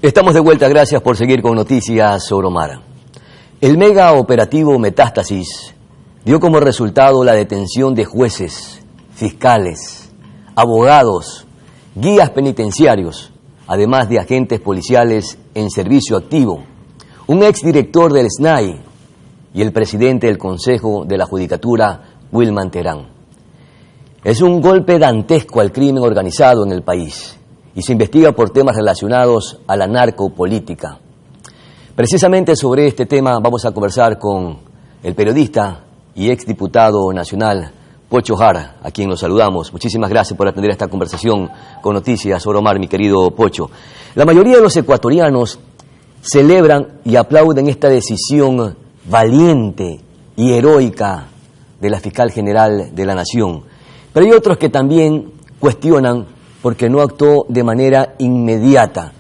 Estamos de vuelta, gracias por seguir con Noticias Oromar. El mega operativo Metástasis dio como resultado la detención de jueces, fiscales, abogados, guías penitenciarios, además de agentes policiales en servicio activo, un exdirector del SNAI y el presidente del Consejo de la Judicatura, Wilman Terán. Es un golpe dantesco al crimen organizado en el país y se investiga por temas relacionados a la narcopolítica. Precisamente sobre este tema vamos a conversar con el periodista y exdiputado nacional Pocho Jara, a quien nos saludamos. Muchísimas gracias por atender esta conversación con Noticias Oromar, mi querido Pocho. La mayoría de los ecuatorianos celebran y aplauden esta decisión valiente y heroica de la fiscal general de la Nación. Pero hay otros que también cuestionan porque no actuó de manera inmediata.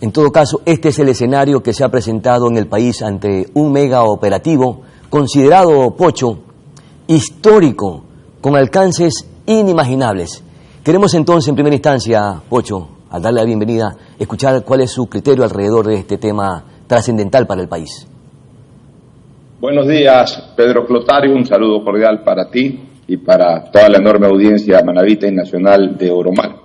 En todo caso, este es el escenario que se ha presentado en el país ante un mega operativo considerado, Pocho, histórico, con alcances inimaginables. Queremos entonces, en primera instancia, Pocho, al darle la bienvenida, escuchar cuál es su criterio alrededor de este tema trascendental para el país. Buenos días, Pedro Clotario, un saludo cordial para ti y para toda la enorme audiencia manabita y nacional de Oromar.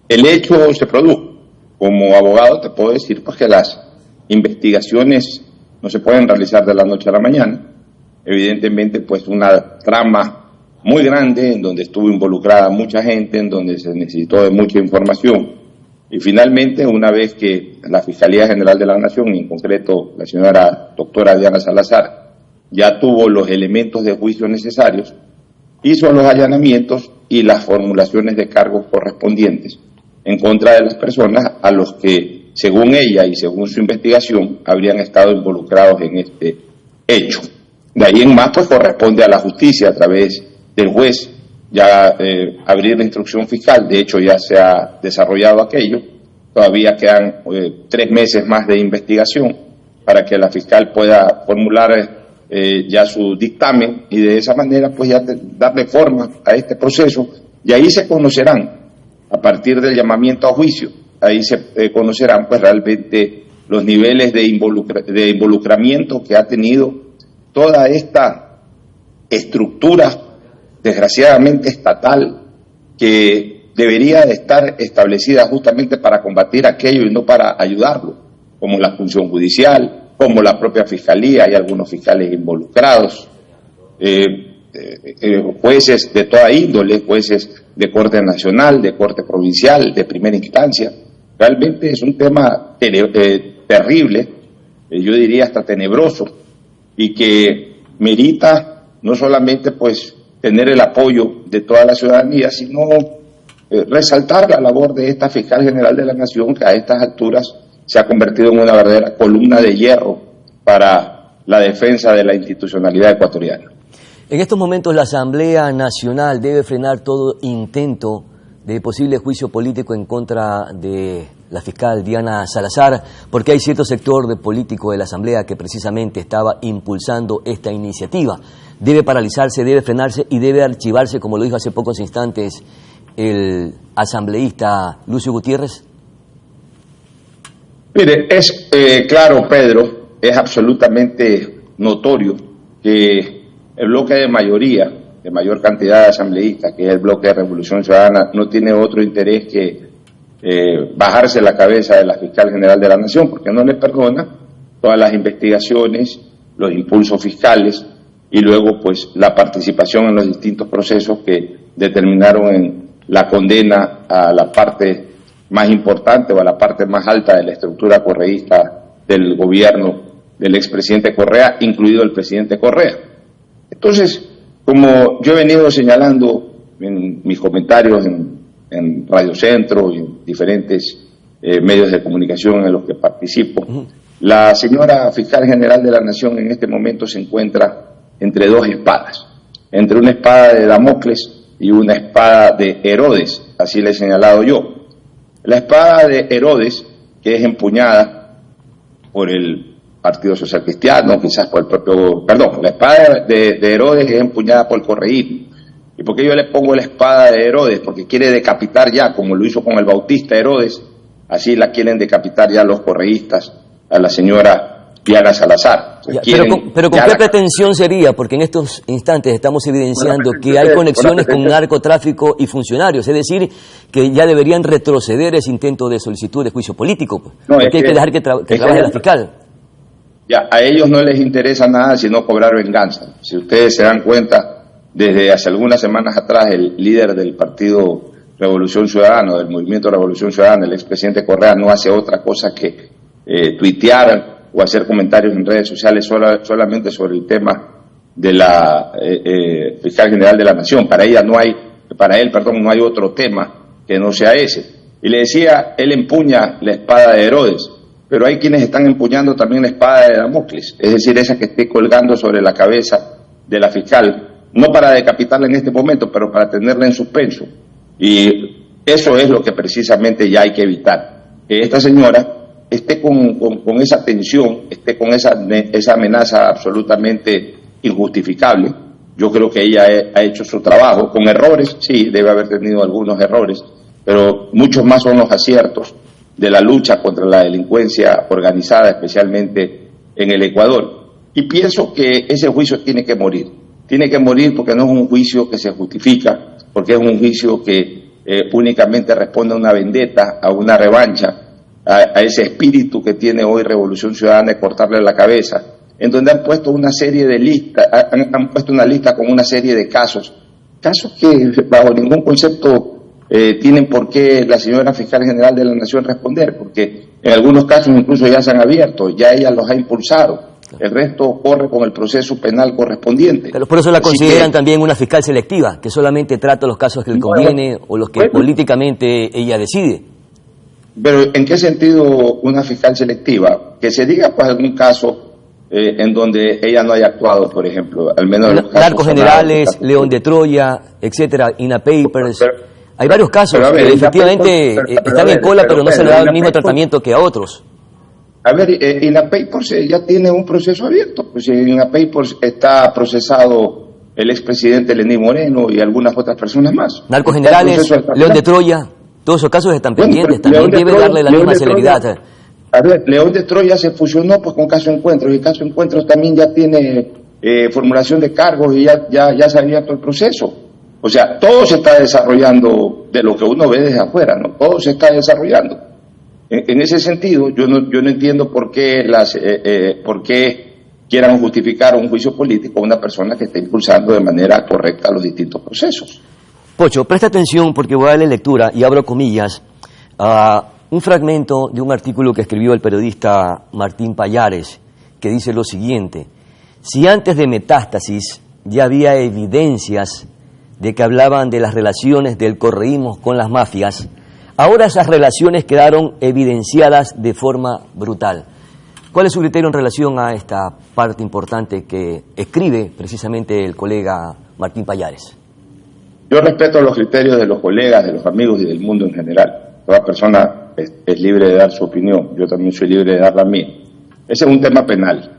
El hecho se produjo. Como abogado te puedo decir pues, que las investigaciones no se pueden realizar de la noche a la mañana. Evidentemente, pues una trama muy grande en donde estuvo involucrada mucha gente, en donde se necesitó de mucha información. Y finalmente, una vez que la Fiscalía General de la Nación, en concreto la señora doctora Diana Salazar, ya tuvo los elementos de juicio necesarios, hizo los allanamientos y las formulaciones de cargos correspondientes en contra de las personas a los que, según ella y según su investigación, habrían estado involucrados en este hecho. De ahí en más, pues corresponde a la justicia, a través del juez, ya abrir la instrucción fiscal. De hecho, ya se ha desarrollado aquello. Todavía quedan 3 meses más de investigación para que la fiscal pueda formular ya su dictamen y de esa manera, pues ya darle forma a este proceso. Y ahí se conocerán, a partir del llamamiento a juicio, ahí se conocerán pues realmente los niveles de involucramiento que ha tenido toda esta estructura, desgraciadamente estatal, que debería de estar establecida justamente para combatir aquello y no para ayudarlo, como la función judicial, como la propia fiscalía, hay algunos fiscales involucrados, jueces de toda índole, jueces de corte nacional, de corte provincial, de primera instancia. Realmente es un tema terrible, yo diría hasta tenebroso, y que merita no solamente pues tener el apoyo de toda la ciudadanía, sino resaltar la labor de esta fiscal general de la Nación, que a estas alturas se ha convertido en una verdadera columna de hierro para la defensa de la institucionalidad ecuatoriana. En estos momentos la Asamblea Nacional debe frenar todo intento de posible juicio político en contra de la fiscal Diana Salazar, porque hay cierto sector de político de la Asamblea que precisamente estaba impulsando esta iniciativa. Debe paralizarse, debe frenarse y debe archivarse, como lo dijo hace pocos instantes el asambleísta Lucio Gutiérrez. Mire, es claro, Pedro, es absolutamente notorio que el bloque de mayoría, de mayor cantidad de asambleístas, que es el bloque de Revolución Ciudadana, no tiene otro interés que bajarse la cabeza de la fiscal general de la Nación, porque no le perdona todas las investigaciones, los impulsos fiscales y luego pues la participación en los distintos procesos que determinaron en la condena a la parte más importante o a la parte más alta de la estructura correísta del gobierno del expresidente Correa, incluido el presidente Correa. Entonces, como yo he venido señalando en mis comentarios en Radio Centro y en diferentes medios de comunicación en los que participo, la señora fiscal general de la Nación en este momento se encuentra entre dos espadas, entre una espada de Damocles y una espada de Herodes, así le he señalado yo. La espada de Herodes, que es empuñada por el Partido Social Cristiano, quizás por el propio, perdón, la espada de Herodes es empuñada por el correísmo. ¿Y por qué yo le pongo la espada de Herodes? Porque quiere decapitar ya, como lo hizo con el Bautista Herodes, Así la quieren decapitar ya los correístas a la señora Diana Salazar. Ya, pero ¿con qué pretensión sería? Porque en estos instantes estamos evidenciando que hay conexiones con narcotráfico y funcionarios, es decir, que ya deberían retroceder ese intento de solicitud de juicio político, porque hay que dejar que trabaje la fiscal. Ya, a ellos no les interesa nada sino cobrar venganza. Si ustedes se dan cuenta, desde hace algunas semanas atrás, el líder del partido Revolución Ciudadana, del movimiento Revolución Ciudadana, el expresidente Correa, no hace otra cosa que tuitear o hacer comentarios en redes sociales solamente sobre el tema de la fiscal general de la Nación. Para él, no hay otro tema que no sea ese. Y le decía, él empuña la espada de Herodes, pero hay quienes están empuñando también la espada de Damocles, es decir, esa que esté colgando sobre la cabeza de la fiscal, no para decapitarla en este momento, pero para tenerla en suspenso. Y eso es lo que precisamente ya hay que evitar, que esta señora esté con esa tensión, esté con esa amenaza absolutamente injustificable. Yo creo que ella ha hecho su trabajo, con errores, sí, debe haber tenido algunos errores, pero muchos más son los aciertos de la lucha contra la delincuencia organizada, especialmente en el Ecuador. Y pienso que ese juicio tiene que morir porque no es un juicio que se justifica, porque es un juicio que únicamente responde a una vendetta, a una revancha, a ese espíritu que tiene hoy Revolución Ciudadana de cortarle la cabeza, en donde han puesto una serie de listas, han puesto una lista con una serie de casos que bajo ningún concepto tienen por qué la señora fiscal general de la Nación responder, porque en algunos casos incluso ya se han abierto, ya ella los ha impulsado. El resto corre con el proceso penal correspondiente. Pero por eso la consideran también una fiscal selectiva, que solamente trata los casos que le conviene o los que políticamente ella decide. Pero ¿en qué sentido una fiscal selectiva? Que se diga pues algún caso en donde ella no haya actuado, por ejemplo, al menos los casos Narcos Generales, León de Troya, etcétera, INA Papers. Hay varios casos que efectivamente están en cola, pero no se le da el mismo tratamiento que a otros. A ver, INA Papers ya tiene un proceso abierto. Pues en INA Papers está procesado el expresidente Lenín Moreno y algunas otras personas más. Narcos Generales, León de Troya, todos esos casos están pendientes, también debe darle la misma celeridad. A ver, León de Troya se fusionó pues con Caso Encuentros, y Caso Encuentros también ya tiene formulación de cargos y ya se ha abierto el proceso. O sea, todo se está desarrollando de lo que uno ve desde afuera, ¿no? Todo se está desarrollando. En ese sentido, yo no entiendo por qué quieran justificar un juicio político a una persona que está impulsando de manera correcta los distintos procesos. Pocho, presta atención porque voy a darle lectura, y abro comillas, a un fragmento de un artículo que escribió el periodista Martín Pallares, que dice lo siguiente: si antes de Metástasis ya había evidencias de que hablaban de las relaciones del correísmo con las mafias, ahora esas relaciones quedaron evidenciadas de forma brutal. ¿Cuál es su criterio en relación a esta parte importante que escribe precisamente el colega Martín Pallares? Yo respeto los criterios de los colegas, de los amigos y del mundo en general. Toda persona es libre de dar su opinión, yo también soy libre de dar la mía. Ese es un tema penal,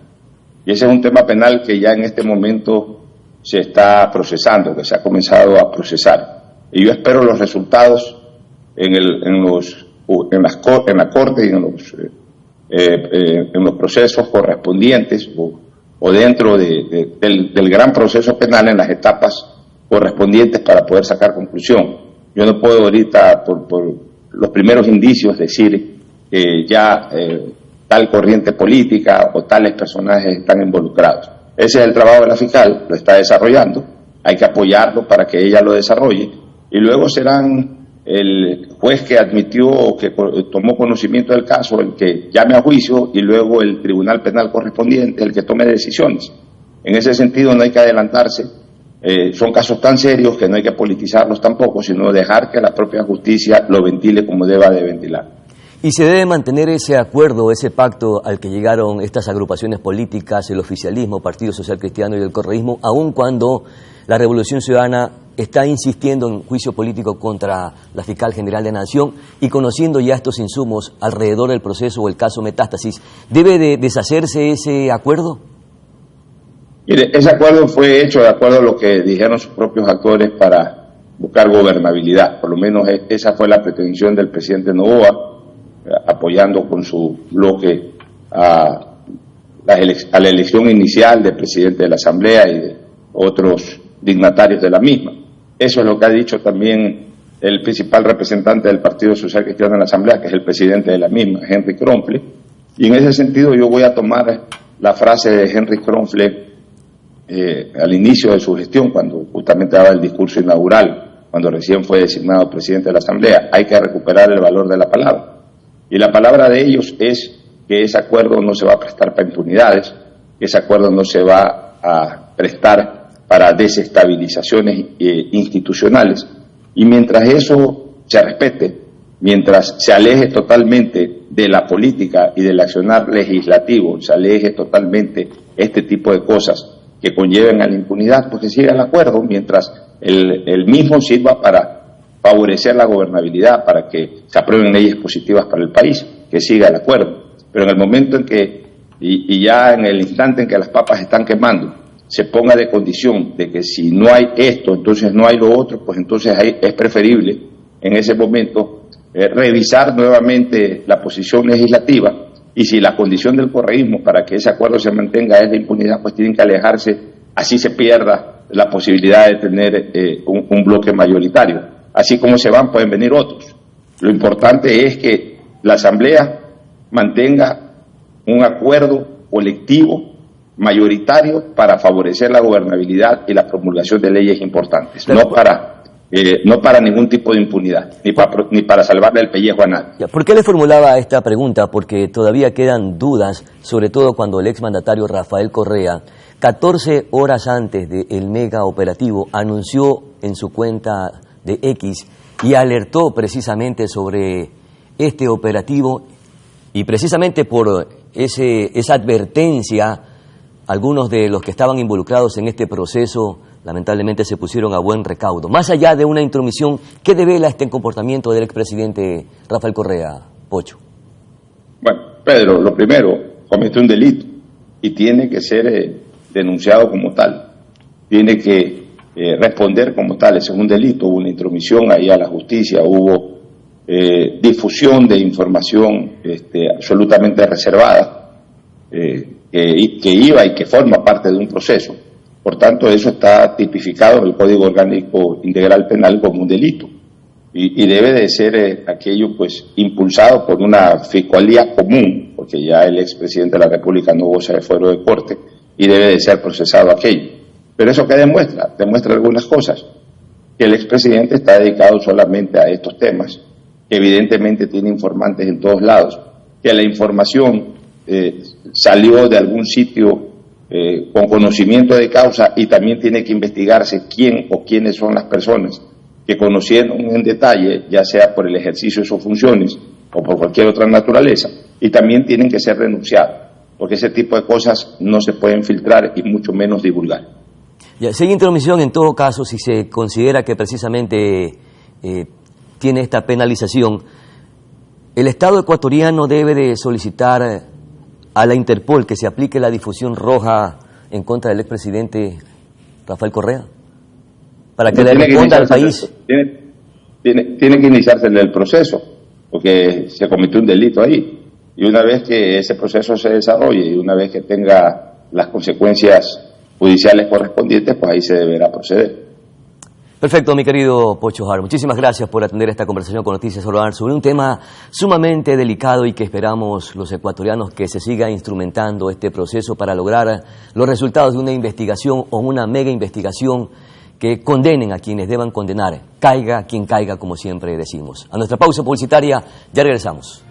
y ese es un tema penal que ya en este momento se está procesando, que se ha comenzado a procesar. Y yo espero los resultados en la corte y en los procesos correspondientes o dentro del gran proceso penal en las etapas correspondientes para poder sacar conclusión. Yo no puedo ahorita por los primeros indicios decir que ya tal corriente política o tales personajes están involucrados. Ese es el trabajo de la fiscal, lo está desarrollando, hay que apoyarlo para que ella lo desarrolle, y luego serán el juez que admitió o que tomó conocimiento del caso el que llame a juicio, y luego el tribunal penal correspondiente el que tome decisiones. En ese sentido no hay que adelantarse, son casos tan serios que no hay que politizarlos tampoco, sino dejar que la propia justicia lo ventile como deba de ventilar. Y se debe mantener ese acuerdo, ese pacto al que llegaron estas agrupaciones políticas, el oficialismo, Partido Social Cristiano y el correísmo, aun cuando la Revolución Ciudadana está insistiendo en juicio político contra la fiscal general de la Nación, y conociendo ya estos insumos alrededor del proceso o el caso Metástasis, ¿debe de deshacerse ese acuerdo? Mire, ese acuerdo fue hecho de acuerdo a lo que dijeron sus propios actores para buscar gobernabilidad. Por lo menos esa fue la pretensión del presidente Noboa, apoyando con su bloque a la elección inicial del presidente de la Asamblea y de otros dignatarios de la misma. Eso es lo que ha dicho también el principal representante del Partido Social Cristiano en la Asamblea, que es el presidente de la misma, Henry Kronfle. Y en ese sentido yo voy a tomar la frase de Henry Kronfle al inicio de su gestión, cuando justamente daba el discurso inaugural, cuando recién fue designado presidente de la Asamblea. Hay que recuperar el valor de la palabra. Y la palabra de ellos es que ese acuerdo no se va a prestar para impunidades, que ese acuerdo no se va a prestar para desestabilizaciones institucionales. Y mientras eso se respete, mientras se aleje totalmente de la política y del accionar legislativo, se aleje totalmente este tipo de cosas que conlleven a la impunidad, pues que siga el acuerdo, mientras el mismo sirva para favorecer la gobernabilidad, para que se aprueben leyes positivas para el país, que siga el acuerdo. Pero en el momento en que, y ya en el instante en que las papas están quemando, se ponga de condición de que si no hay esto, entonces no hay lo otro, pues entonces es preferible en ese momento revisar nuevamente la posición legislativa, y si la condición del correísmo para que ese acuerdo se mantenga es la impunidad, pues tienen que alejarse, así se pierda la posibilidad de tener un bloque mayoritario. Así como se van, pueden venir otros. Lo importante es que la Asamblea mantenga un acuerdo colectivo mayoritario para favorecer la gobernabilidad y la promulgación de leyes importantes, no para ningún tipo de impunidad, ni para salvarle el pellejo a nadie. ¿Por qué le formulaba esta pregunta? Porque todavía quedan dudas, sobre todo cuando el exmandatario Rafael Correa, 14 horas antes del mega operativo, anunció en su cuenta de X y alertó precisamente sobre este operativo, y precisamente por esa advertencia, algunos de los que estaban involucrados en este proceso lamentablemente se pusieron a buen recaudo. Más allá de una intromisión, ¿qué devela este comportamiento del expresidente Rafael Correa, Pocho? Bueno, Pedro, lo primero, cometió un delito y tiene que ser denunciado como tal. Tiene que responder como tal. Ese es un delito. Hubo una intromisión ahí a la justicia, hubo difusión de información absolutamente reservada, que iba y que forma parte de un proceso. Por tanto, eso está tipificado en el Código Orgánico Integral Penal como un delito, y debe de ser aquello pues impulsado por una fiscalía común, porque ya el expresidente de la República no goza de fuero de corte y debe de ser procesado aquello. Pero eso ¿qué demuestra? Demuestra algunas cosas: que el expresidente está dedicado solamente a estos temas, que evidentemente tiene informantes en todos lados, que la información salió de algún sitio con conocimiento de causa, y también tiene que investigarse quién o quiénes son las personas que conocieron en detalle, ya sea por el ejercicio de sus funciones o por cualquier otra naturaleza, y también tienen que ser denunciados, porque ese tipo de cosas no se pueden filtrar y mucho menos divulgar. Ya, si hay intromisión, en todo caso, si se considera que precisamente tiene esta penalización, el Estado ecuatoriano debe de solicitar a la Interpol que se aplique la difusión roja en contra del expresidente Rafael Correa, para que le responda al país. Tiene que iniciarse el proceso, porque se cometió un delito ahí, y una vez que ese proceso se desarrolle y una vez que tenga las consecuencias judiciales correspondientes, pues ahí se deberá proceder. Perfecto, mi querido Pocho Jara. Muchísimas gracias por atender esta conversación con Noticias Oro sobre un tema sumamente delicado, y que esperamos los ecuatorianos que se siga instrumentando este proceso para lograr los resultados de una investigación o una mega investigación que condenen a quienes deban condenar. Caiga quien caiga, como siempre decimos. A nuestra pausa publicitaria, ya regresamos.